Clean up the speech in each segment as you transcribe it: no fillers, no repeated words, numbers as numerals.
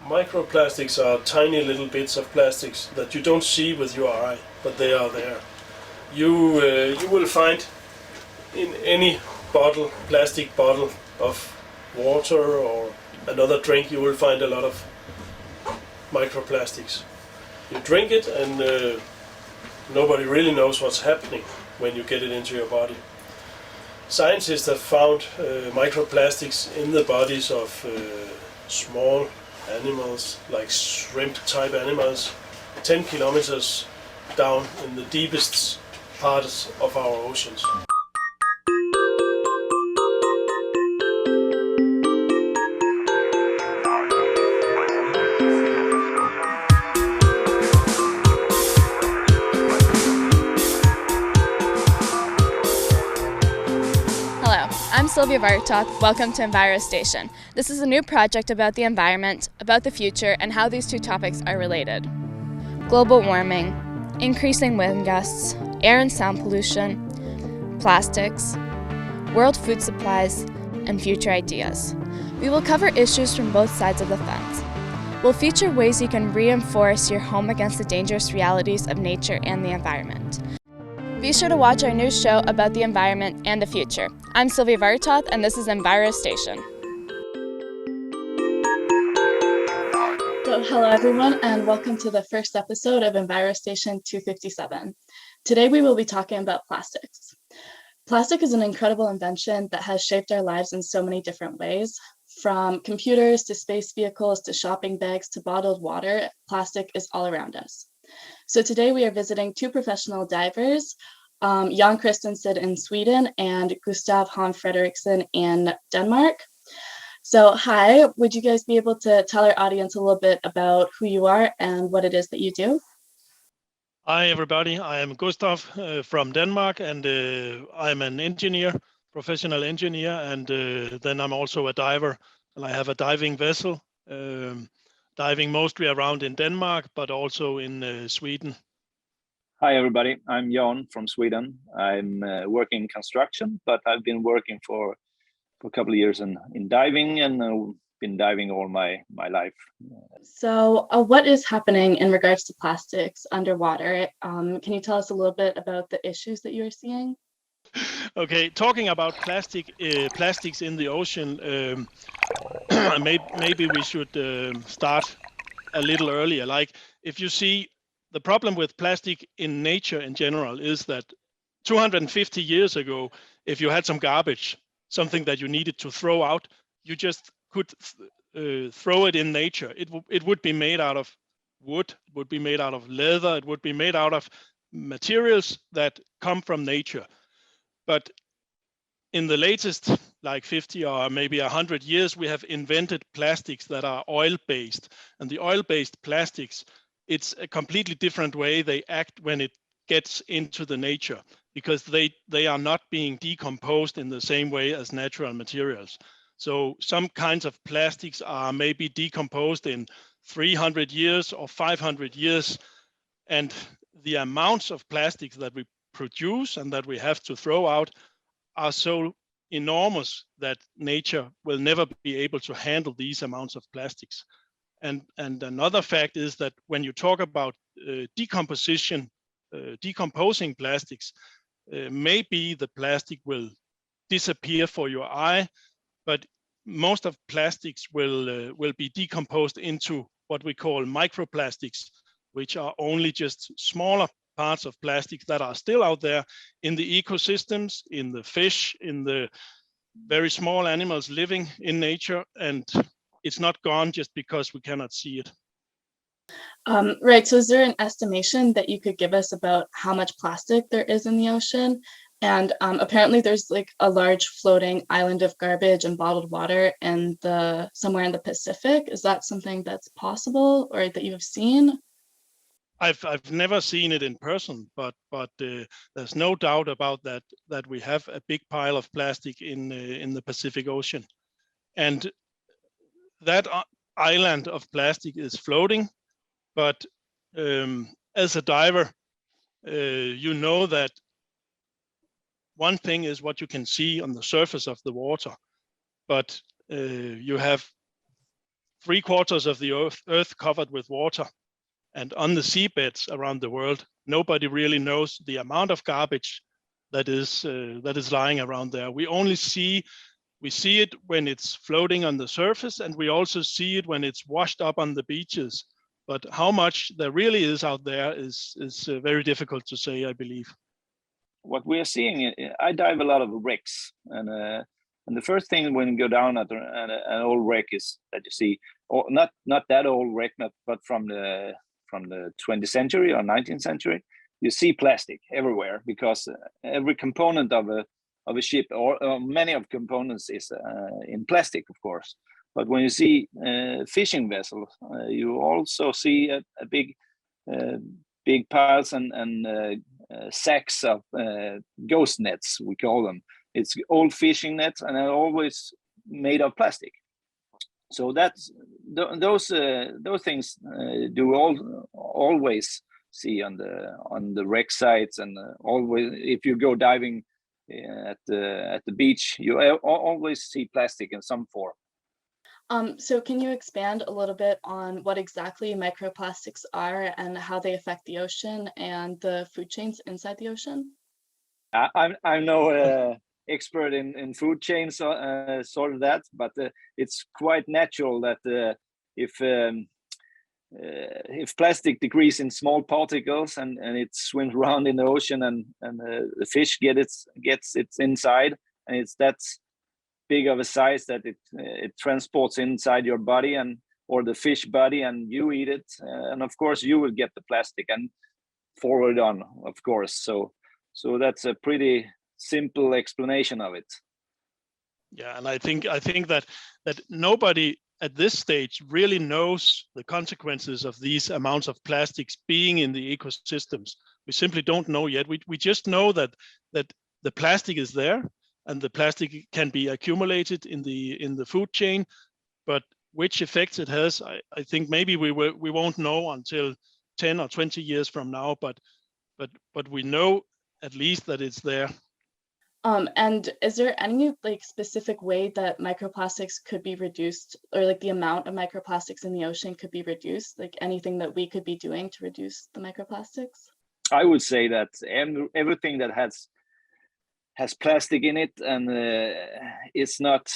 Microplastics are tiny little bits of plastics that you don't see with your eye, but they are there. You will find in any bottle, plastic bottle of water or another drink, you will find a lot of microplastics. You drink it and nobody really knows what's happening when you get it into your body. Scientists have found microplastics in the bodies of small animals, like shrimp type animals, 10 kilometers down in the deepest parts of our oceans. I'm Silvia Varto. Welcome to Enviro Station. This is a new project about the environment, about the future, and how these two topics are related. Global warming, increasing wind gusts, air and sound pollution, plastics, world food supplies, and future ideas. We will cover issues from both sides of the fence. We'll feature ways you can reinforce your home against the dangerous realities of nature and the environment. Be sure to watch our new show about the environment and the future. I'm Silvia Varto, and this is Enviro Station. So, hello everyone, and welcome to the first episode of Enviro Station 257. Today we will be talking about plastics. Plastic is an incredible invention that has shaped our lives in so many different ways. From computers to space vehicles to shopping bags to bottled water, plastic is all around us. So today we are visiting two professional divers, Jan Christensen in Sweden and Gustav Frederiksen in Denmark. So hi, would you guys be able to tell our audience a little bit about who you are and what it is that you do? Hi everybody, I am Gustav from Denmark, and I'm an engineer, professional engineer, and then I'm also a diver, and I have a diving vessel. Diving mostly around in Denmark, but also in Sweden. Hi everybody, I'm Jan from Sweden. I'm working in construction, but I've been working for a couple of years in diving, and been diving all my life. So what is happening in regards to plastics underwater? Can you tell us a little bit about the issues that you're seeing? Okay, talking about plastics in the ocean, maybe we should start a little earlier. Like, if you see, the problem with plastic in nature in general is that 250 years ago, if you had some garbage, something that you needed to throw out, you just could throw it in nature. It would be made out of wood, it would be made out of leather, it would be made out of materials that come from nature. But in the latest, like 50 or maybe 100 years, we have invented plastics that are oil-based. And the oil-based plastics, it's a completely different way they act when it gets into the nature, because they are not being decomposed in the same way as natural materials. So some kinds of plastics are maybe decomposed in 300 years or 500 years. And the amounts of plastics that we produce and that we have to throw out are so enormous that nature will never be able to handle these amounts of plastics. And another fact is that when you talk about decomposing plastics, maybe the plastic will disappear for your eye, but most of plastics will be decomposed into what we call microplastics, which are only just smaller parts of plastics that are still out there in the ecosystems, in the fish, in the very small animals living in nature, and it's not gone just because we cannot see it. Right, so is there an estimation that you could give us about how much plastic there is in the ocean? And apparently there's like a large floating island of garbage and bottled water in somewhere in the Pacific. Is that something that's possible or that you have seen? I've never seen it in person, but there's no doubt about that we have a big pile of plastic in the Pacific Ocean, and that island of plastic is floating. But as a diver, you know that one thing is what you can see on the surface of the water, but you have 3/4 of the earth covered with water. And on the seabeds around the world, nobody really knows the amount of garbage that is lying around there. We see it when it's floating on the surface, and we also see it when it's washed up on the beaches. But how much there really is out there is very difficult to say, I believe. What we are seeing, I dive a lot of wrecks, and the first thing when you go down at an old wreck is that you see, or not that old wreck, but from the 20th century or 19th century, you see plastic everywhere, because every component of a ship, or many of components, is in plastic, of course. But when you see fishing vessels, you also see a big piles and sacks of ghost nets, we call them. It's old fishing nets, and they're always made of plastic. So that's those things do always see on the wreck sites, and always if you go diving at the beach, you always see plastic in some form. So can you expand a little bit on what exactly microplastics are and how they affect the ocean and the food chains inside the ocean? I'm no expert in food chains, sort of that, but it's quite natural that if plastic decreases in small particles and it swims around in the ocean, and the fish gets its inside, and it's that's big of a size that it transports inside your body or the fish body, and you eat it, and of course you will get the plastic and forward on, of course. So that's a pretty simple explanation of it. Yeah, and I think that nobody at this stage really knows the consequences of these amounts of plastics being in the ecosystems. We simply don't know yet. We just know that the plastic is there, and the plastic can be accumulated in the food chain, but which effects it has, I think maybe we won't know until 10 or 20 years from now, but we know at least that it's there. And is there any specific way that microplastics could be reduced, or the amount of microplastics in the ocean could be reduced? Anything that we could be doing to reduce the microplastics? I would say that everything that has plastic in it, and it's not,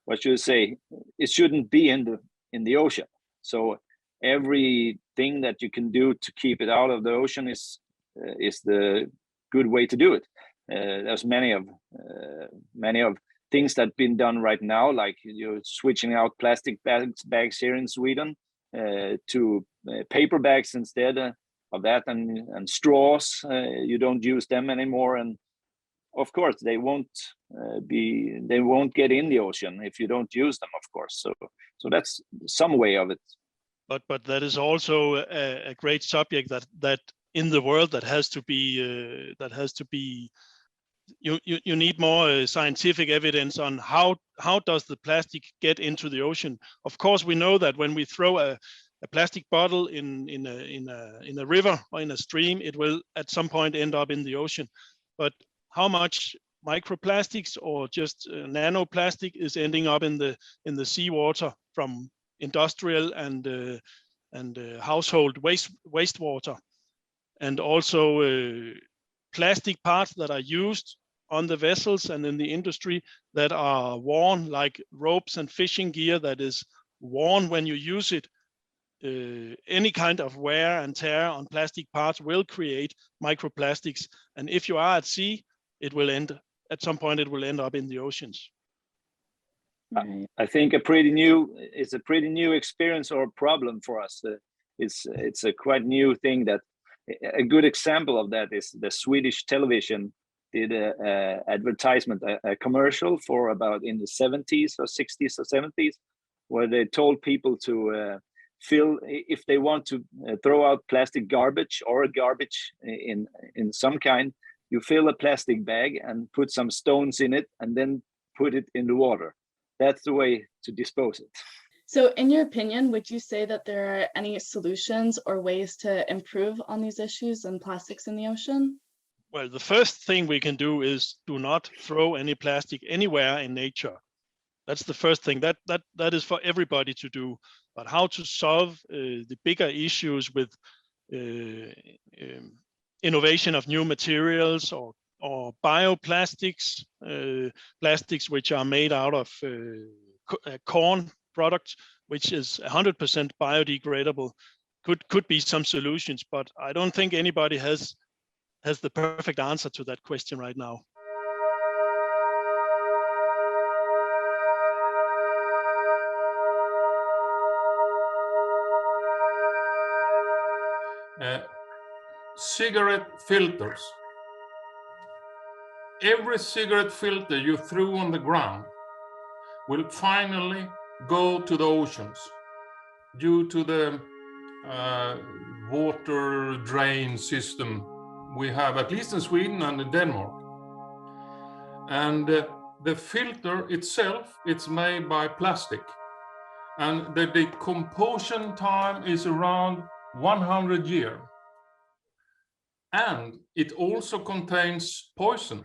what should I say, it shouldn't be in the ocean. So everything that you can do to keep it out of the ocean is the good way to do it. There's many of things that have been done right now, like you're switching out plastic bags here in Sweden to paper bags instead of that, and straws. You don't use them anymore, and of course they won't get in the ocean if you don't use them, of course. So that's some way of it. But that is also a great subject that in the world that has to be you need more scientific evidence on how does the plastic get into the ocean. Of course, we know that when we throw a plastic bottle in a river or in a stream, it will at some point end up in the ocean. But how much microplastics or just nanoplastic is ending up in the seawater from industrial and household wastewater, and also plastic parts that are used on the vessels and in the industry that are worn, like ropes and fishing gear that is worn when you use it. Any kind of wear and tear on plastic parts will create microplastics, and if you are at sea, at some point it will end up in the oceans. I think it's a pretty new experience or problem for us. It's a quite new thing. That a good example of that is the Swedish television did a advertisement, a commercial for about in the 70s or 60s or 70s, where they told people to fill, if they want to throw out plastic garbage or garbage in some kind, you fill a plastic bag and put some stones in it and then put it in the water. That's the way to dispose it. So in your opinion, would you say that there are any solutions or ways to improve on these issues and plastics in the ocean? Well, the first thing we can do is do not throw any plastic anywhere in nature. That's the first thing. That is for everybody to do. But how to solve the bigger issues with innovation of new materials or bioplastics, plastics which are made out of corn products, which is 100% biodegradable, could be some solutions. But I don't think anybody has the perfect answer to that question right now. Cigarette filters. Every cigarette filter you threw on the ground will finally go to the oceans due to the water drain system we have, at least in Sweden and in Denmark. And the filter itself, it's made by plastic. And the decomposition time is around 100 years. And it also contains poison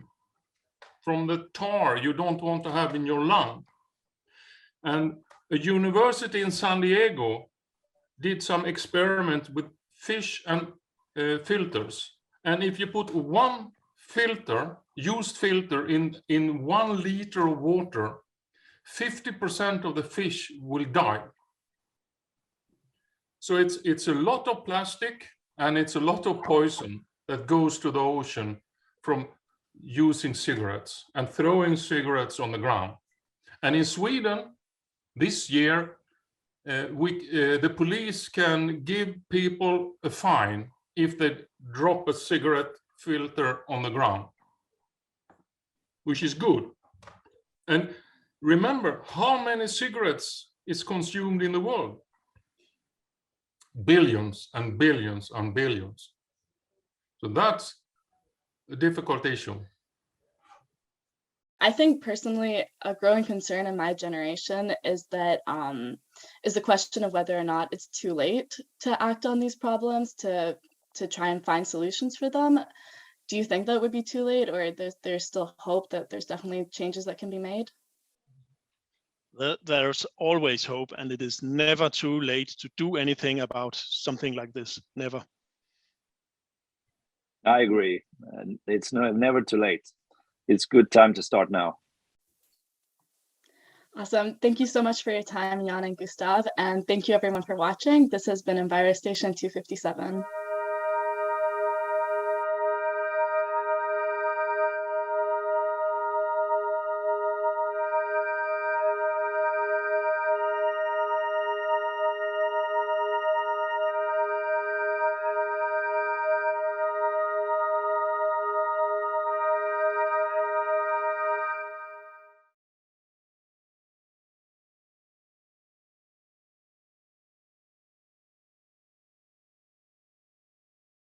from the tar you don't want to have in your lung. And a university in San Diego did some experiment with fish and filters. And if you put one filter, used filter in 1 liter of water, 50% of the fish will die. So it's a lot of plastic and it's a lot of poison that goes to the ocean from using cigarettes and throwing cigarettes on the ground. And in Sweden, this year, the police can give people a fine if they drop a cigarette filter on the ground, which is good. And remember how many cigarettes is consumed in the world? Billions and billions and billions. So that's a difficult issue. I think personally, a growing concern in my generation is that is the question of whether or not it's too late to act on these problems, to try and find solutions for them. Do you think that would be too late, or there's still hope that there's definitely changes that can be made? There's always hope, and it is never too late to do anything about something like this. Never. I agree. It's never too late. It's good time to start now. Awesome. Thank you so much for your time, Jan and Gustav. And thank you everyone for watching. This has been Enviro Station 257.